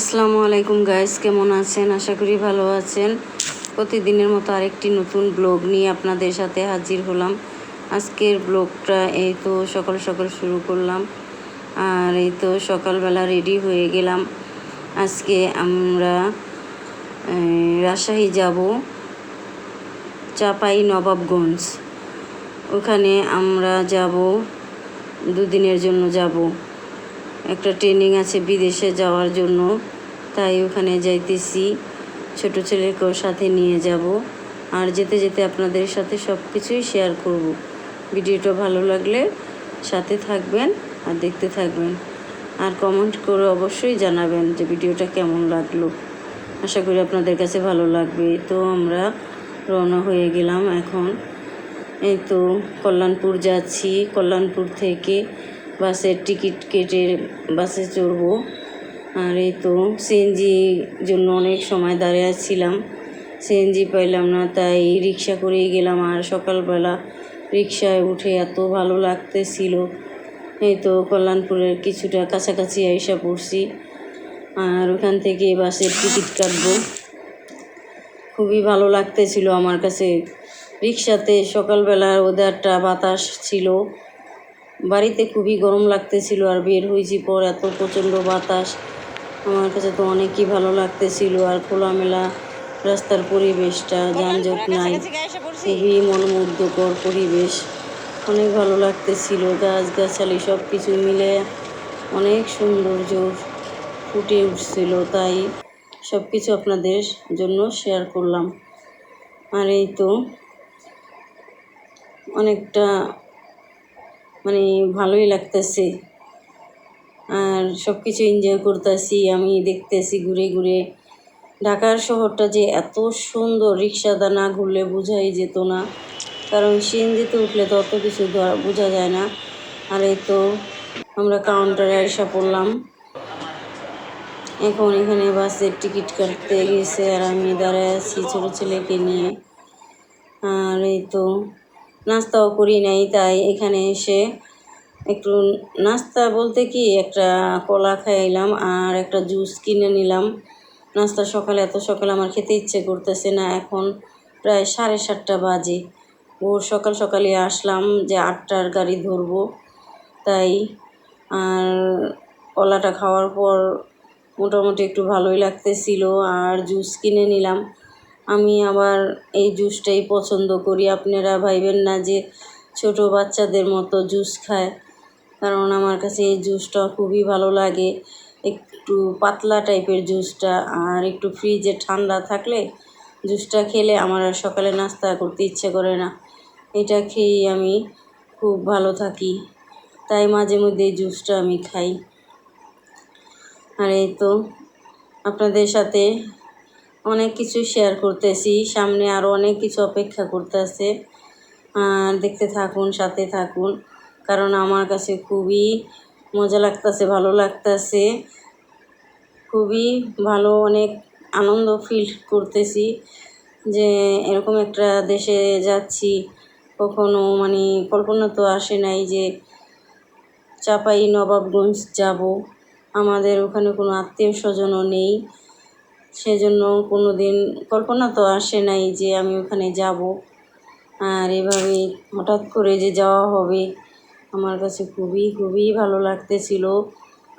আসসালামু আলাইকুম গাইস, কেমন আছেন? আশা করি ভালো আছেন। প্রতিদিনের মতো আরেকটি নতুন ব্লগ নিয়ে আপনাদের সাথে হাজির হলাম। আজকের ব্লগটা এই তো সকাল সকাল শুরু করলাম, আর এই তো সকালবেলা রেডি হয়ে গেলাম। আজকে আমরা রাজশাহী যাব, চাপাই নবাবগঞ্জ। ওখানে আমরা যাব, দুদিনের জন্য যাব। একটা ট্রেনিং আছে বিদেশে যাওয়ার জন্য, তাই ওখানে যাইতেছি। ছোট ছেলেকেও সাথে নিয়ে যাব, আর যেতে যেতে আপনাদের সাথে সব কিছুই শেয়ার করব। ভিডিওটা ভালো লাগলে সাথে থাকবেন আর দেখতে থাকবেন, আর কমেন্ট করে অবশ্যই জানাবেন যে ভিডিওটা কেমন লাগলো। আশা করি আপনাদের কাছে ভালো লাগবে। তো আমরা রওনা হয়ে গেলাম এখন। এই তো কল্যাণপুর যাচ্ছি। কল্যাণপুর থেকে বাসের টিকিট কেটে বাসে চড়বো। আর এই তো সিএনজির জন্য অনেক সময় দাঁড়িয়ে ছিলাম, সিএনজি পাইলাম না, তাই রিক্সা করেই গেলাম। আর সকালবেলা রিক্সায় উঠে এত ভালো লাগতেছিল। এই তো কল্যাণপুরের কিছুটা কাছাকাছি আইসা পড়ছি, আর ওখান থেকে বাসের টিকিট কাটবো। খুবই ভালো লাগতেছিল আমার কাছে রিক্সাতে। সকালবেলার ওয়েদারটা, বাতাস ছিল, বাড়িতে খুবই গরম লাগতেছিল, আর বের হয়েছি পর এত প্রচণ্ড বাতাস। আমার কাছে তো অনেকই ভালো লাগতেছিল। আর খোলামেলা রাস্তার পরিবেশটা, যানজট নাই, খুবই মনোমুগ্ধকর পরিবেশ। অনেক ভালো লাগতেছিল, গাছগাছালি সব কিছু মিলে অনেক সৌন্দর্য ফুটে উঠছিল, তাই সব কিছু আপনাদের জন্য শেয়ার করলাম। আর এই তো অনেকটা ভালোই লাগতেছে, আর সব কিছু এনজয় করতেছি। আমি দেখতেছি ঘুরে ঘুরে ঢাকার শহরটা যে এত সুন্দর, রিক্সাদা না ঘুরলে বোঝাই যেত না, কারণ সিএনজিতে উঠলে তো অত কিছু বোঝা যায় না। আর এই তো আমরা কাউন্টারে এসে পড়লাম। এখন এখানে বাসের টিকিট কাটতে গেছে, আর আমি দাঁড়ায় আছি ছোটো ছেলেকে নিয়ে। আর এই তো নাস্তাও করি নাই, তাই এখানে এসে একটু নাস্তা বলতে কি একটা কলা খাইলাম আর একটা জুস কিনে নিলাম। নাস্তা সকালে, এত সকালে আমার খেতে ইচ্ছে করতেছে না। এখন প্রায় 7:30 বাজে। ভোর সকাল সকালে আসলাম যে 8টার গাড়ি ধরবো, তাই। আর কলাটা খাওয়ার পর মোটামুটি একটু ভালোই লাগতেছিল, আর জুস কিনে নিলাম। আমি আবার এই জুসটাই পছন্দ করি। আপনারা ভাইবেন না যে ছোট বাচ্চাদের মতো জুস খায়, কারণ আমার কাছে এই জুসটা খুবই ভালো লাগে। একটু পাতলা টাইপের জুসটা, আর একটু ফ্রিজে ঠান্ডা থাকলে জুসটা খেলে আমার আর সকালে নাস্তা করতে ইচ্ছে করে না। এটা খেয়েই আমি খুব ভালো থাকি, তাই মাঝে মধ্যে এই জুসটা আমি খাই। আর এই তো আপনাদের সাথে অনেক কিছু শেয়ার করতেছি, সামনে আরও অনেক কিছু অপেক্ষা করতেছে। দেখতে থাকুন, সাথে থাকুন, কারণ আমার কাছে খুবই মজা লাগতেছে, ভালো লাগতেছে, খুবই ভালো, অনেক আনন্দ ফিল করতেছি যে এরকম একটা দেশে যাচ্ছি। কখনো কল্পনা তো আসে নাই যে চাপাই নবাবগঞ্জ যাব। আমাদের ওখানে কোনো আত্মীয় স্বজনও নেই, সেজন্য কোনো দিন কল্পনা তো আসে নাই যে আমি ওখানে যাব। আর এভাবে হঠাৎ করে যে যাওয়া হবে, আমার কাছে খুবই খুবই ভালো লাগতেছিল।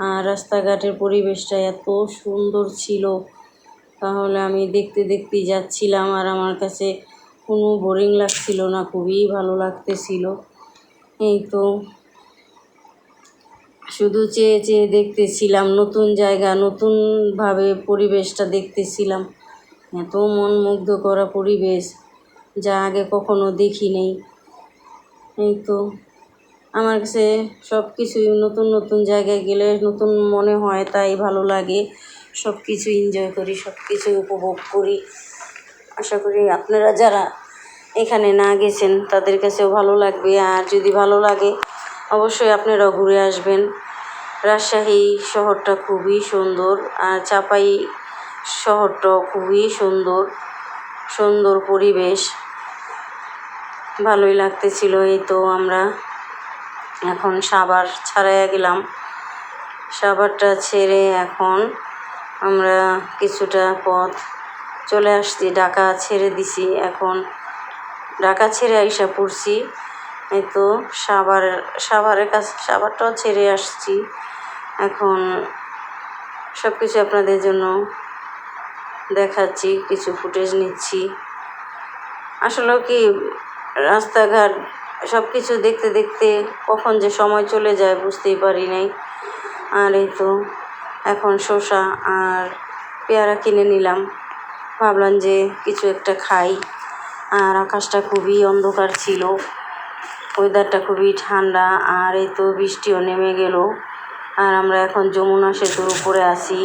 আর রাস্তাঘাটের পরিবেশটা এত সুন্দর ছিল, তাহলে আমি দেখতে দেখতেই যাচ্ছিলাম, আর আমার কাছে কোনো বোরিং লাগছিল না, খুবই ভালো লাগতেছিল। এই তো শুধু চেয়ে চেয়ে দেখতেছিলাম, নতুন জায়গা, নতুনভাবে পরিবেশটা দেখতেছিলাম। এত মন মুগ্ধ করা পরিবেশ, যা আগে কখনো দেখি নেই। এই তো আমার কাছে সব কিছুই নতুন নতুন জায়গায় গেলে নতুন মনে হয়, তাই ভালো লাগে। সব কিছু এনজয় করি, সব কিছু উপভোগ করি। আশা করি আপনারা যারা এখানে না গেছেন তাদের কাছেও ভালো লাগবে, আর যদি ভালো লাগে অবশ্যই আপনারাও ঘুরে আসবেন। রাজশাহী শহরটা খুবই সুন্দর, আর চাপাই শহরটাও খুবই সুন্দর, সুন্দর পরিবেশ, ভালোই লাগতেছিল। এই তো আমরা এখন সাভার ছাড়াইয়া গেলাম। সাভারটা ছেড়ে এখন আমরা কিছুটা পথ চলে আসছি, ঢাকা ছেড়ে দিছি। এখন ঢাকা ছেড়ে আইসা পড়ছি, এই তো সাভারের কাছে, সাভারটাও ছেড়ে আসছি। এখন সব কিছু আপনাদের জন্য দেখাচ্ছি, কিছু ফুটেজ নিচ্ছি। আসলে কি রাস্তাঘাট সব কিছু দেখতে দেখতে কখন যে সময় চলে যায় বুঝতেই পারি নাই। আর এই তো এখন শসা আর পেয়ারা কিনে নিলাম, ভাবলাম যে কিছু একটা খাই। আর আকাশটা খুবই অন্ধকার ছিল, ওয়েদারটা খুবই ঠান্ডা। আর এই তো বৃষ্টিও নেমে গেল। আর আমরা এখন যমুনা সেতুর উপরে আছি,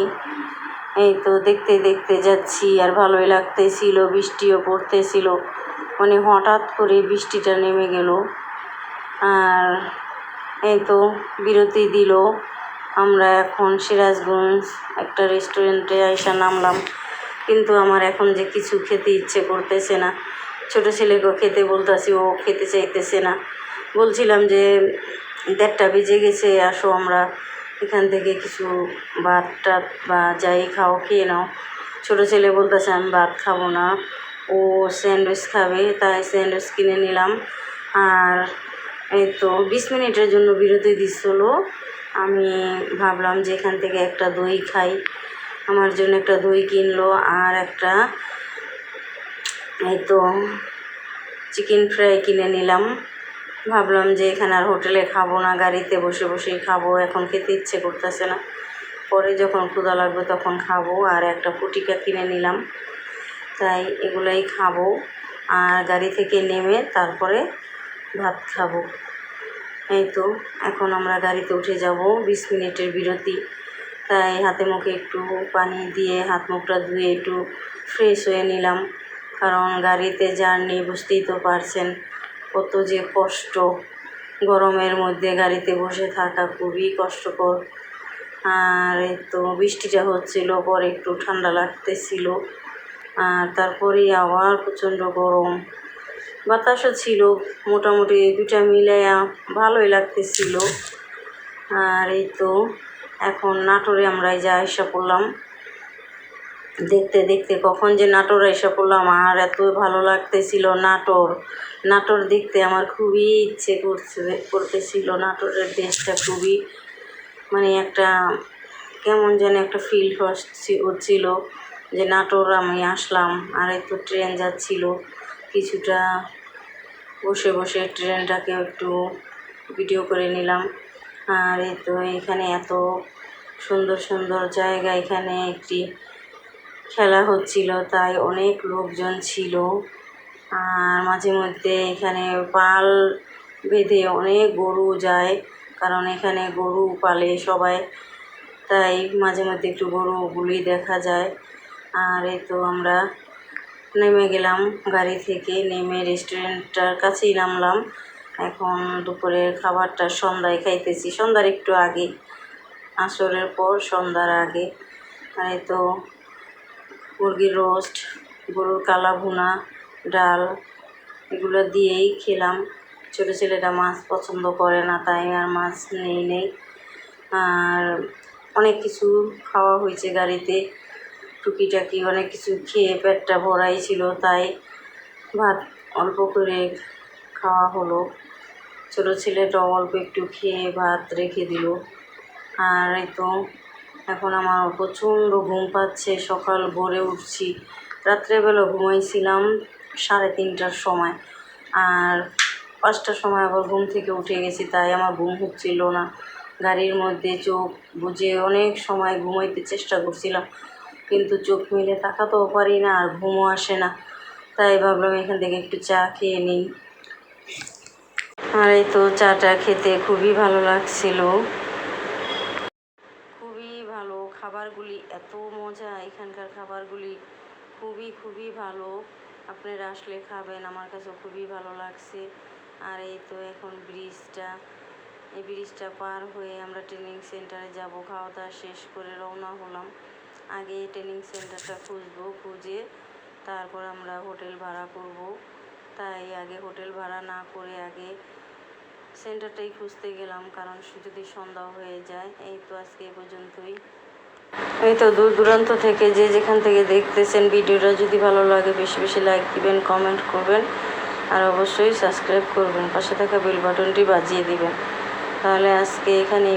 এই তো দেখতে দেখতে যাচ্ছি। আর ভালোই লাগতেছিল, বৃষ্টিও পড়তেছিল, মানে হঠাৎ করে বৃষ্টিটা নেমে গেল। আর এই তো বিরতি দিল। আমরা এখন সিরাজগঞ্জ একটা রেস্টুরেন্টে আইসা নামলাম, কিন্তু আমার এখন যে কিছু খেতে ইচ্ছে করতেছে না। ছোটো ছেলেকেও খেতে বলতেছি, ও খেতে চাইতেছে না। বলছিলাম যে 1:30 বেজে গেছে, আসো আমরা এখান থেকে কিছু ভাত টাত বা যাই খাও খেয়ে নাও। ছোটো ছেলে বলতেছে আমি ভাত খাবো না, ও স্যান্ডউইচ খাবে, তাই স্যান্ডউইচ কিনে নিলাম। আর এই তো 20 মিনিটের জন্য বিরতি দিচ্ছিল। আমি ভাবলাম যে এখান থেকে একটা দই খাই, আমার জন্য একটা দই কিনলো। আর একটা এই তো চিকেন ফ্রাই কিনে নিলাম। ভাবলাম যে এখানে আর হোটেলে খাবো না, গাড়িতে বসে বসেই খাবো, এখন খেতে ইচ্ছে করতেছে না, পরে যখন ক্ষুধা লাগবে তখন খাবো। আর একটা ফুটিকা কিনে নিলাম, তাই এগুলাই খাবো। আর গাড়ি থেকে নেমে তারপরে ভাত খাবো। এই তো এখন আমরা গাড়িতে উঠে যাব, 20 মিনিটের বিরতি, তাই হাতে মুখে একটু পানি দিয়ে হাত মুখটা ধুয়ে একটু ফ্রেশ হয়ে নিলাম। কারণ গাড়িতে জার্নি বুঝতেই তো পারছেন কত যে কষ্ট, গরমের মধ্যে গাড়িতে বসে থাকা খুবই কষ্টকর। আর এই তো বৃষ্টিটা হচ্ছিল, পরে একটু ঠান্ডা লাগতেছিল, আর তারপরেই আবার প্রচণ্ড গরম, বাতাসও ছিল, মোটামুটি দুটা মিলাইয়া ভালোই লাগতেছিল। আর এই তো এখন নাটোরে আমরা এই যে আইসা পড়লাম, দেখতে দেখতে কখন যে নাটোর আইসা পড়লাম। আর এত ভালো লাগতেছিল নাটোর দেখতে আমার খুবই ইচ্ছে করতেছিল। নাটোরের দেশটা খুবই, মানে একটা কেমন যেন একটা ফিল হচ্ছিল যে নাটোর আমি আসলাম। আর এই তো ট্রেন যাচ্ছিল, কিছুটা বসে বসে ট্রেনটাকে একটু ভিডিও করে নিলাম। আর এই তো এখানে এত সুন্দর সুন্দর জায়গা, এখানে একটি খেলা হচ্ছিল, তাই অনেক লোকজন ছিল। আর মাঝে মধ্যে এখানে পাল বেঁধে অনেক গরু যায়, কারণ এখানে গরু পালে সবাই, তাই মাঝে মধ্যে একটু গরুগুলি দেখা যায়। আর এই তো আমরা নেমে গেলাম, গাড়ি থেকে নেমে রেস্টুরেন্টটার কাছেই নামলাম। এখন দুপুরের খাবারটা সন্ধ্যায় খাইতেছি, সন্ধ্যার একটু আগে, আসরের পর সন্ধ্যার আগে। আর এই তো মুরগির রোস্ট, গরুর কালা ভুনা, ডাল, এগুলো দিয়েই খেলাম। ছোটো ছেলেটা মাছ পছন্দ করে না, তাই আর মাছ নেই। আর অনেক কিছু খাওয়া হয়েছে গাড়িতে, টুকিটাকি অনেক কিছু খেয়ে পেটটা ভরাই ছিল, তাই ভাত অল্প করে খাওয়া হলো। ছোটো ছেলেটাও অল্প একটু খেয়ে ভাত রেখে দিল। আর এই তো এখন আমার প্রচণ্ড ঘুম পাচ্ছে, সকাল ভোরে উঠছি। রাত্রেবেলা ঘুমাইছিলাম 3:30টার সময়, আর 5টার সময় আবার ঘুম থেকে উঠে গেছি, তাই আমার ঘুম হচ্ছিল না। গাড়ির মধ্যে চোখ বুজে অনেক সময় ঘুমাইতে চেষ্টা করছিলাম, কিন্তু চোখ মেলে তাকাতেও পারি না, আর ঘুমও আসে না। তাই ভাবলাম এখান থেকে একটু চা খেয়ে নিই। আর এই তো চাটা খেতে খুবই ভালো লাগছিল, খুবই ভালো। খাবারগুলি এত মজা, এখানকার খাবারগুলি খুবই ভালো। আপনারা আসলে খাবেন, আমার কাছে খুবই ভালো লাগছে। আর এই তো এখন এই ব্রিজটা পার হয়ে আমরা ট্রেনিং সেন্টারে যাব। খাওয়া দাওয়া শেষ করে রওনা হলাম। আগে ট্রেনিং সেন্টারটা খুঁজবো, খুঁজে তারপর আমরা হোটেল ভাড়া করব। তাই আগে হোটেল ভাড়া না করে আগে সেন্টারটাই খুঁজতে গেলাম, কারণ যদি সন্ধ্যা হয়ে যায়। এই তো আজকে এ পর্যন্তই। এই তো দূর দূরান্ত থেকে যে যেখান থেকে দেখতেছেন ভিডিওটা যদি ভালো লাগে বেশি বেশি লাইক দিবেন, কমেন্ট করবেন আর অবশ্যই সাবস্ক্রাইব করবেন, পাশে থাকা বেল বাটনটি বাজিয়ে দিবেন। তাহলে আজকে এখানে